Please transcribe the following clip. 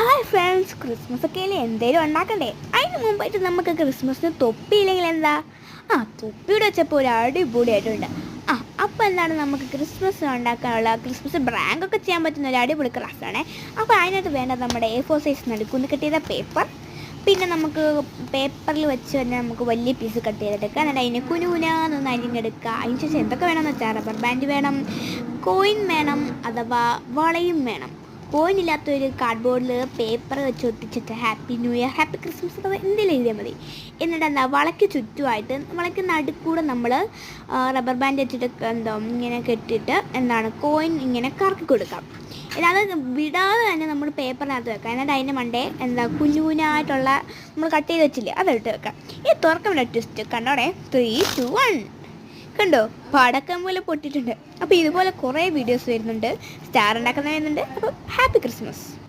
Hi friends, Christmas ഒക്കെ അല്ലേ എന്തേലും ഉണ്ടാക്കണ്ടേ? അതിന് മുമ്പായിട്ട് നമുക്ക് ക്രിസ്മസിന് തൊപ്പിയില്ലെങ്കിൽ എന്താ? തൊപ്പിയുടെ വെച്ചപ്പോൾ ഒരു അടിപൊളിയായിട്ടുണ്ട്. അപ്പോൾ എന്താണ് നമുക്ക് ക്രിസ്മസ് ഉണ്ടാക്കാനുള്ള ക്രിസ്മസ് ബ്രാങ്കൊക്കെ ചെയ്യാൻ പറ്റുന്ന ഒരു അടിപൊളി ക്രാഫ്റ്റാണ്. അപ്പോൾ അതിനായിട്ട് വേണ്ടത് നമ്മുടെ A4 സൈസ് നടുക്കുന്ന് കിട്ടിയത് പേപ്പർ. പിന്നെ നമുക്ക് പേപ്പറിൽ വെച്ച് തന്നെ നമുക്ക് വലിയ പീസ് കട്ട് ചെയ്തെടുക്കുക. എന്നിട്ട് അതിന് കുനുകുനാന്നൊന്ന് അരിഞ്ഞെടുക്കുക. അതിന് ശേഷം എന്തൊക്കെ വേണമെന്ന് വെച്ചാൽ റബ്ബർ ബാൻഡ് വേണം, കോയിൻ വേണം, അഥവാ വളയും വേണം. കോയിൻ ഇല്ലാത്തൊരു കാർഡ്ബോർഡിൽ പേപ്പർ വെച്ച് ഒട്ടിച്ചിട്ട് happy new year, happy Christmas അഥവാ എന്തെങ്കിലും എഴുതിയാൽ മതി. എന്നിട്ട് എന്താ വളയ്ക്ക് ചുറ്റുമായിട്ട് വളയ്ക്ക് നടുക്കൂടെ നമ്മൾ റബ്ബർ ബാൻഡ് വെച്ചിട്ട് ഇങ്ങനെ കെട്ടിയിട്ട് കോയിൻ ഇങ്ങനെ കറക്കി കൊടുക്കാം. അത് വിടാതെ തന്നെ നമ്മൾ പേപ്പറിനകത്ത് വെക്കാം. എന്നിട്ട് അതിൻ്റെ മണ്ടേ കുഞ്ഞുകുഞ്ഞായിട്ടുള്ള നമ്മൾ കട്ട് ചെയ്ത് വെച്ചില്ലേ അതിട്ട് വെക്കാം. ഈ തുറക്കമില്ല ട്വിസ്റ്റ് കണ്ടോടെ. 3, 2, 1 കണ്ടോ, പടക്കം പോലെ പൊട്ടിയിട്ടുണ്ട്. അപ്പോൾ ഇതുപോലെ കുറേ വീഡിയോസ് വരുന്നുണ്ട്, സ്റ്റാർ ഉണ്ടാക്കുന്ന വരുന്നുണ്ട്. അപ്പോൾ ഹാപ്പി ക്രിസ്മസ്.